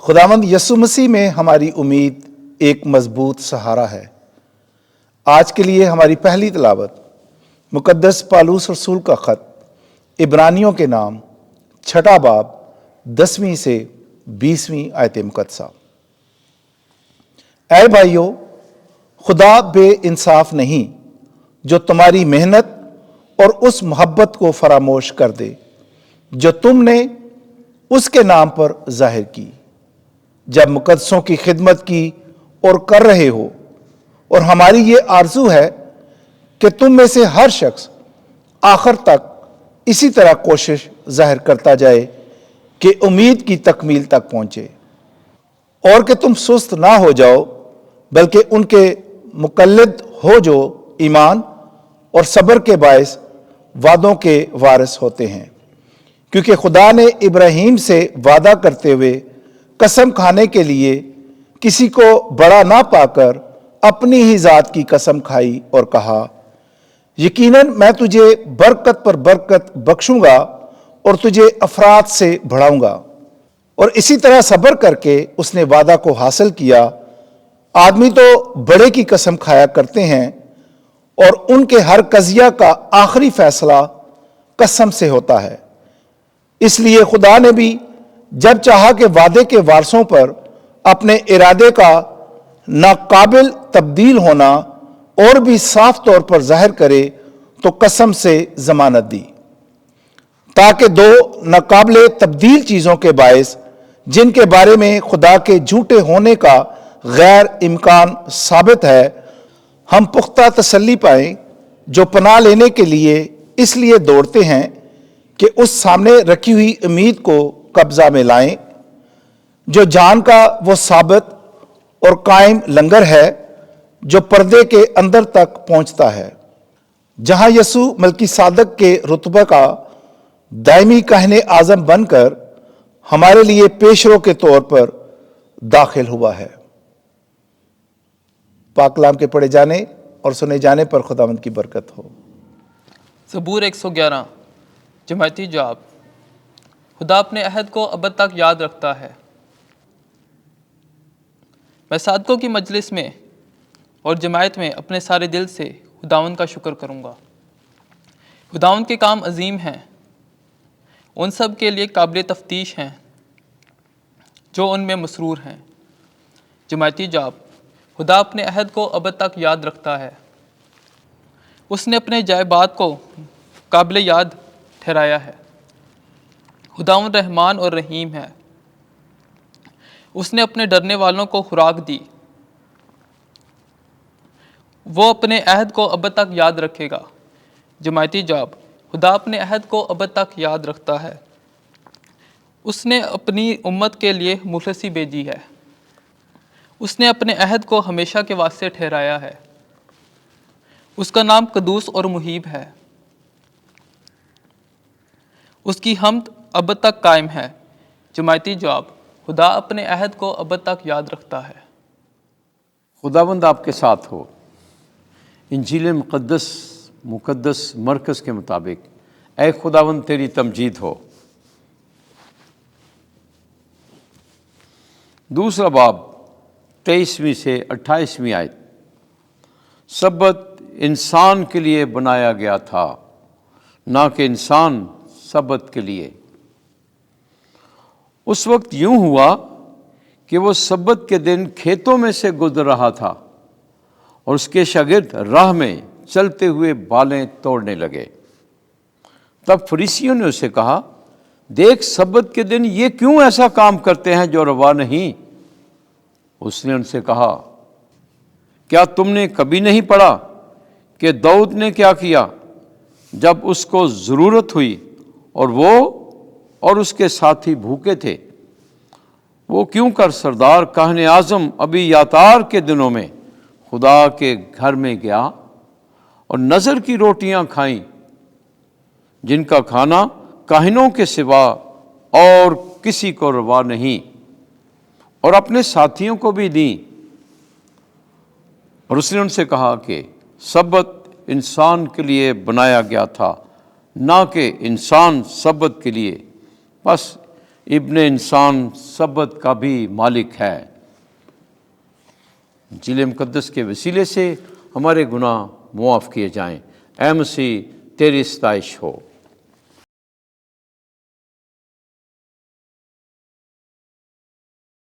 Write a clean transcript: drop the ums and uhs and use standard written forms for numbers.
खुदावंद यसु मसीह में हमारी उम्मीद एक मजबूत सहारा है। आज के लिए हमारी पहली तलावत मुकद्दस पालूस रसूल का ख़त इब्रानियों के नाम 6 बाब 10वीं से 20वीं आयत मुकद्दसा। ऐ भाइयों, खुदा बेइंसाफ नहीं जो तुम्हारी मेहनत और उस मोहब्बत को फरामोश कर दे जो तुमने उसके नाम पर जाहिर की, जब मुकद्दसों की खिदमत की और कर रहे हो। और हमारी ये आरजू है कि तुम में से हर शख्स आखिर तक इसी तरह कोशिश जाहिर करता जाए कि उम्मीद की तकमील तक पहुंचे, और कि तुम सुस्त ना हो जाओ बल्कि उनके मुकल्लिद हो जो ईमान और सब्र के बायस वादों के वारिस होते हैं। क्योंकि खुदा ने इब्राहीम से वादा करते हुए कसम खाने के लिए किसी को बड़ा ना पाकर अपनी ही जात की कसम खाई और कहा, यकीनन मैं तुझे बरकत पर बरकत बख्शूंगा और तुझे अफराद से बढ़ाऊंगा। और इसी तरह सब्र करके उसने वादा को हासिल किया। आदमी तो बड़े की कसम खाया करते हैं और उनके हर कजिया का आखिरी फैसला कसम से होता है। इसलिए खुदा ने भी जब चाहा कि वादे के वारसों पर अपने इरादे का नाकाबिल तब्दील होना और भी साफ तौर पर जाहिर करे तो कसम से जमानत दी, ताकि दो नाकाबिल तब्दील चीज़ों के बायस जिनके बारे में खुदा के झूठे होने का गैर इम्कान साबित है, हम पुख्ता तसल्ली पाएं, जो पनाह लेने के लिए इसलिए दौड़ते हैं कि उस सामने रखी हुई उम्मीद को कब्जा में लाएं, जो जान का वो साबित और कायम लंगर है जो पर्दे के अंदर तक पहुंचता है, जहां यसू मलकी सादक के रुतबे का दायमी कहने आजम बनकर हमारे लिए पेशरो के तौर पर दाखिल हुआ है। पाक कलाम के पढ़े जाने और सुने जाने पर खुदावंद की बरकत हो। ज़बूर 111। जमायती जवाब। खुदा अपने अहद को अब तक याद रखता है। मैं सादकों की मजलिस में और जमायत में अपने सारे दिल से खुदावंद का शुक्र करूँगा। खुदावंद के काम अजीम हैं, उन सब के लिए काबिल तफ्तीश हैं जो उनमें मसरूर हैं। जमायती जवाब। खुदा अपने अहद को अब तक याद रखता है। उसने अपने जायबात को काबिल याद ठहराया है। खुदावंद रहमान और रहीम है। उसने अपने डरने वालों को खुराक दी। वो अपने अहद को अब तक याद रखेगा। जमायती जवाब। खुदा अपने अहद को अब तक याद रखता है। उसने अपनी उम्मत के लिए मुखलसी भेजी है। उसने अपने अहद को हमेशा के वास्ते ठहराया है। उसका नाम कदूस और मुहीब है। उसकी हम्द अब तक कायम है। जमायती जवाब। खुदा अपने अहद को अब तक याद रखता है। खुदावंद आपके साथ हो। इंजील मुकद्दस मरकज़ के मुताबिक ऐ खुदावंद तेरी तमजीद हो। दूसरा बाब 23वीं से 28वीं आयत। सब्बत इंसान के लिए बनाया गया था, ना कि इंसान सब्बत के लिए। उस वक्त यूं हुआ कि वो सब्बत के दिन खेतों में से गुजर रहा था और उसके शागिर्द राह में चलते हुए बालें तोड़ने लगे। तब फरीसियों ने उसे कहा, देख, सब्बत के दिन ये क्यों ऐसा काम करते हैं जो रवा नहीं। उसने उनसे कहा, क्या तुमने कभी नहीं पढ़ा कि दाऊद ने क्या किया जब उसको ज़रूरत हुई और वो और उसके साथी भूखे थे। वो क्यों कर सरदार काहने आज़म अभी यातार के दिनों में खुदा के घर में गया और नज़र की रोटियां खाईं, जिनका खाना काहिनों के सिवा और किसी को रवा नहीं, और अपने साथियों को भी दी। और उसने उनसे कहा कि सब्बत इंसान के लिए बनाया गया था, ना कि इंसान सब्बत के लिए। बस ابن انسان سبت کا بھی مالک ہے۔ انجیل مقدس کے وسیلے سے ہمارے گناہ معاف کیے جائیں۔ اے مسیح تیری ستائش ہو۔